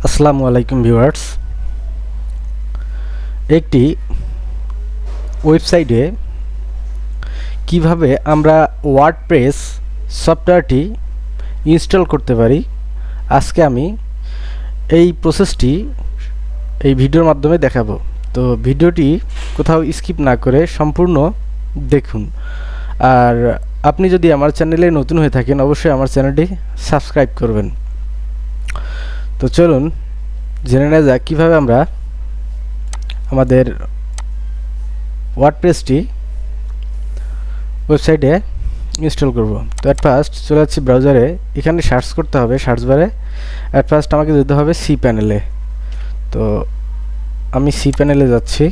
আসসালামু আলাইকুম ভিউয়ার্স। একটি ওয়েবসাইটে কিভাবে আমরা ওয়ার্ডপ্রেস সফটওয়্যারটি ইনস্টল করতে পারি, আজকে আমি এই প্রসেসটি এই ভিডিওর মাধ্যমে দেখাবো। তো ভিডিওটি কোথাও স্কিপ না করে সম্পূর্ণ দেখুন। আর আপনি যদি আমার চ্যানেলে নতুন হয়ে থাকেন অবশ্যই আমার চ্যানেলটি সাবস্ক্রাইব করবেন। তো চলুন জেনে নেওয়া যাক কীভাবে আমরা আমাদের ওয়ার্ডপ্রেসটি ওয়েবসাইটে ইনস্টল করব। তো অ্যাট ফার্স্ট চলে যাচ্ছি ব্রাউজারে, এখানে সার্চ করতে হবে, সার্চ বারে অ্যাট ফার্স্ট আমাকে যেতে হবে সি প্যানেলে। তো আমি সি প্যানেলে যাচ্ছি।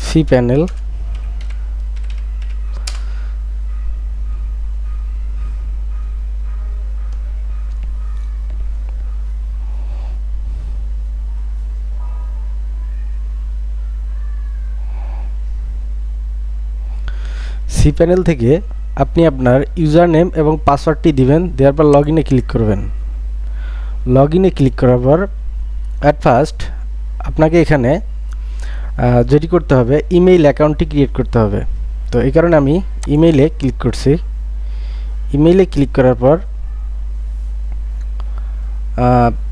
সি প্যানেল, সি প্যানেল থেকে আপনি আপনার ইউজার নেম এবং পাসওয়ার্ডটি দিবেন, দেওয়ার পর লগ ইনে ক্লিক করবেন। লগ ইনে ক্লিক করার পর অ্যাট ফার্স্ট আপনাকে এখানে যেটি করতে হবে ইমেইল অ্যাকাউন্টটি ক্রিয়েট করতে হবে। তো এই কারণে আমি ইমেইলে ক্লিক করছি। ইমেইলে ক্লিক করার পর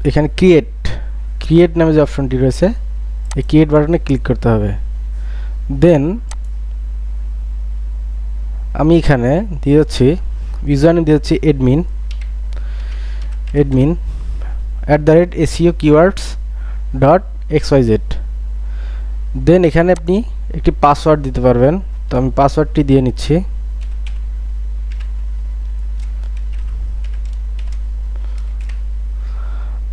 এখানে ক্রিয়েট নামে যে অপশনটি রয়েছে এই ক্রিয়েট বাটনে ক্লিক করতে হবে। দেন আমি এখানে দিয়ে যাচ্ছি ইউজার নেম, দিয়ে যাচ্ছি admin @SEOkeywords.xyz। দেন এখানে আপনি একটি পাসওয়ার্ড দিতে পারবেন। তো আমি পাসওয়ার্ডটি দিয়ে নিচ্ছি।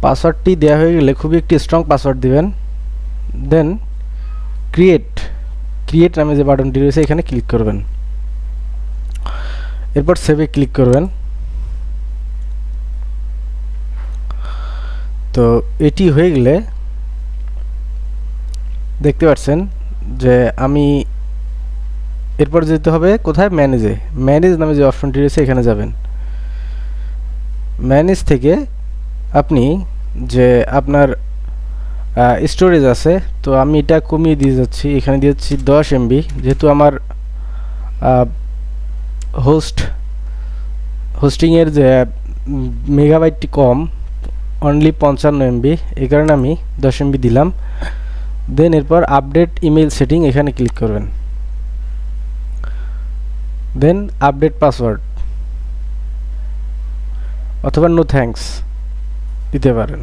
পাসওয়ার্ডটি দেওয়া হয়ে গেলে খুবই একটি স্ট্রং পাসওয়ার্ড দিবেন। দেন ক্রিয়েট নামে যে বাটনটি রয়েছে এখানে ক্লিক করবেন। এরপর সেভে ক্লিক করবেন। তো এটি হয়ে গেলে দেখতে পাচ্ছেন যে আমি এরপর যেতে হবে কোথায়, ম্যানেজ নামে যে অপশনটি রয়েছে এখানে যাবেন। ম্যানেজ থেকে আপনি যে আপনার স্টোরেজ আছে, তো আমি এটা কমিয়ে দিয়ে যাচ্ছি, এখানে দিয়ে যাচ্ছি 10 MB, যেহেতু আমার হোস্টিংয়ের যে মেগাবাইটটি কম, অনলি 55 MB, এই কারণে আমি 10 MB দিলাম। দেন এরপর আপডেট ইমেল সেটিং এখানে ক্লিক করবেন। দেন আপডেট পাসওয়ার্ড অথবা নো থ্যাঙ্কস দিতে পারেন।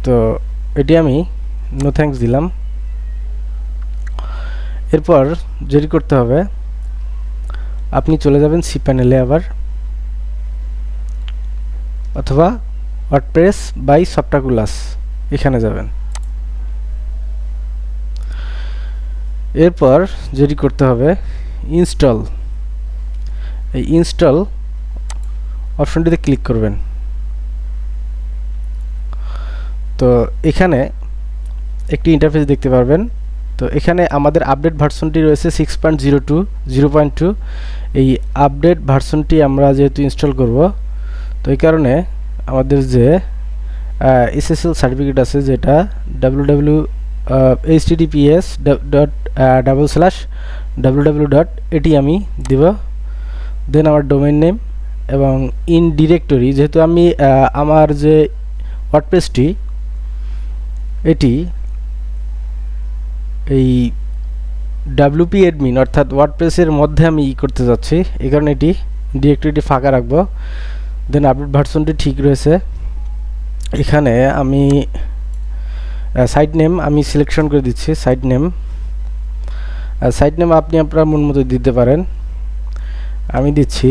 তো এটি আমি নো থ্যাঙ্কস দিলাম। এরপর যেটি করতে হবে আপনি চলে যাবেন সি প্যানেলে আবার, অথবা ওয়ার্ডপ্রেস বাই সফটওয়্যার এখানে যাবেন। এরপর যেটি করতে হবে এই ইনস্টল অপশনটিতে ক্লিক করবেন। তো এখানে একটি ইন্টারফেস দেখতে পারবেন। তো এখানে আমাদের আপডেট ভার্সনটি রয়েছে 6.0.2। এই আপডেট ভার্সনটি আমরা যেহেতু ইনস্টল করব, তো এই কারণে আমাদের যে SSL সার্টিফিকেট আছে, যেটা https://www. এটি আমি দিব। দেন আমার ডোমেইন নেম এবং ইন ডিরেক্টরি, যেহেতু আমি আমার যে ওয়ার্ডপ্রেসটি এটি এই WP admin অর্থাৎ ওয়ার্ডপ্রেসের মধ্যে আমি করতে যাচ্ছি, এই কারণে এটি ডিরেক্টরিটি ফাঁকা রাখবো। দেন আপডেট ভার্সনটি ঠিক রয়েছে। এখানে আমি সাইট নেম আমি সিলেকশন করে দিচ্ছি। সাইট নেম আপনি আপনার মন মতো দিতে পারেন। আমি দিচ্ছি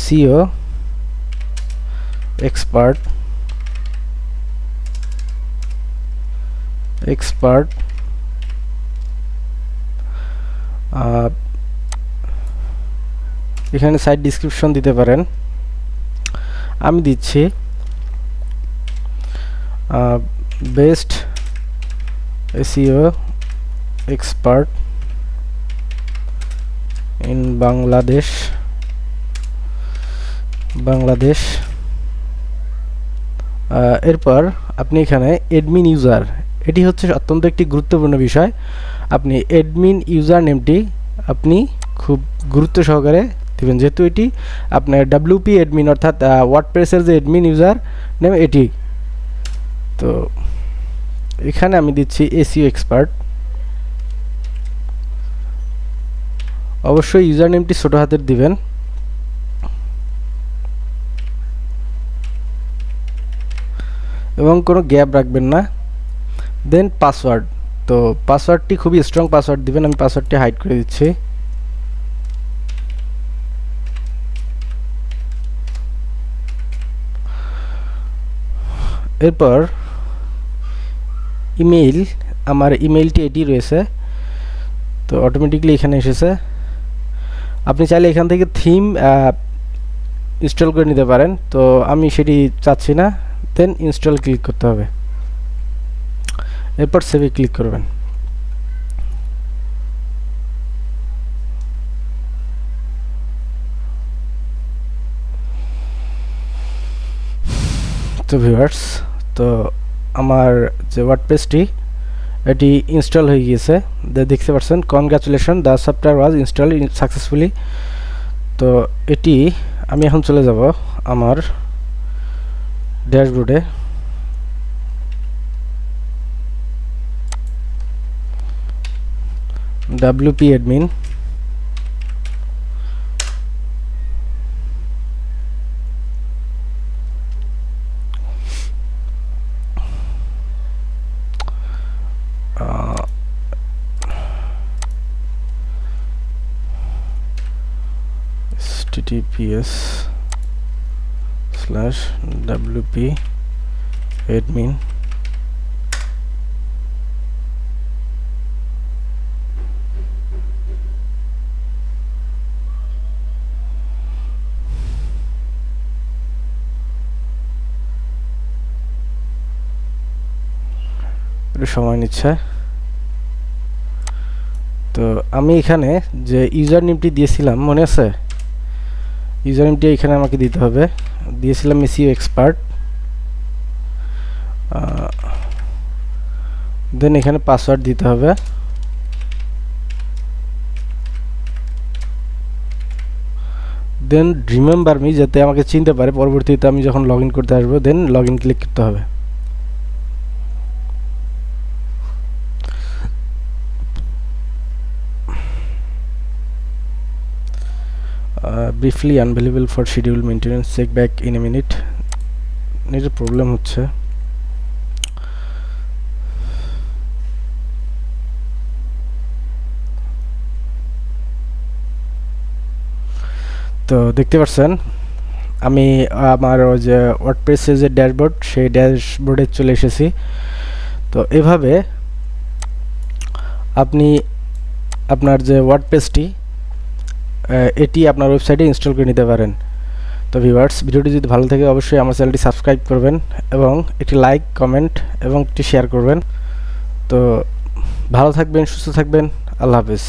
SEO এক্সপার্ট। এখানে সাইট ডিসক্রিপশন দিতে পারেন। আমি দিচ্ছি best SEO expert in Bangladesh এরপর আপনি এখানে অ্যাডমিন ইউজার, এটি হচ্ছে অত্যন্ত একটি গুরুত্বপূর্ণ বিষয়। আপনি অ্যাডমিন ইউজার নেমটি আপনি খুব গুরুত্ব সহকারে দিবেন, যেহেতু এটি আপনার ডাব্লিউপি অ্যাডমিন অর্থাৎ ওয়ার্ডপ্রেসের যে অ্যাডমিন ইউজার নেম এটি। তো এখানে আমি দিচ্ছি এসইও এক্সপার্ট। অবশ্যই ইউজার নেমটি ছোট হাতের দিবেন। এবং কোনো গ্যাপ রাখবেন না। দেন পাসওয়ার্ড, তো পাসওয়ার্ডটি খুবই স্ট্রং পাসওয়ার্ড দিবেন। আমি পাসওয়ার্ডটি হাইড করে দিচ্ছি। এরপর ইমেইল, আমার ইমেইলটি এটি রয়েছে, তো অটোমেটিকলি এখানে এসেছে। আপনি চাইলে এখান থেকে থিম ইনস্টল করে নিতে পারেন, তো আমি সেটি চাচ্ছি না। দেন ইনস্টল ক্লিক করতে হবে, এরপর সেভে ক্লিক করবেন। তো ভিউয়ার্স, তো আমার যে ওয়ার্ডপ্রেসটি এটি ইনস্টল হয়ে গিয়েছে, দেখতে পাচ্ছেন congratulation, the software was install successfully. তো এটি আমি এখন চলে যাব আমার ড্যাশবোর্ডে। ডাব্লিউপি অ্যাডমিন, https://wp admin একটু সময় নিচ্ছে। তো আমি এখানে যে ইউজার নেমটি দিয়েছিলাম মনে আছে, ইউজার নেমটি এখানে আমাকে দিতে হবে। দিয়েছিলাম এসইও এক্সপার্ট। দেন এখানে পাসওয়ার্ড দিতে হবে। দেন রিমেম্বার মি, যাতে আমাকে চিনতে পারে পরবর্তীতে আমি যখন লগ ইন করতে আসবো। দেন লগ ইন ক্লিক করতে হবে। briefly unavailable for schedule maintenance, check back in a minute। নেটের প্রবলেম হচ্ছে। তো দেখতে পাচ্ছেন আমি আমার যে ওয়ার্ডপ্রেসের যে ড্যাশবোর্ড, সেই ড্যাশবোর্ডে চলে এসেছি। তো এভাবে আপনি আপনার যে ওয়ার্ডপ্রেসটি এটি আপনার ওয়েবসাইটে ইনস্টল করে নিতে পারেন। তো ভিউয়ার্স, ভিডিওটি যদি ভালো থাকে অবশ্যই আমার চ্যানেলটি সাবস্ক্রাইব করবেন এবং একটি লাইক, কমেন্ট এবং একটি শেয়ার করবেন। তো ভালো থাকবেন, সুস্থ থাকবেন। আল্লাহ হাফেজ।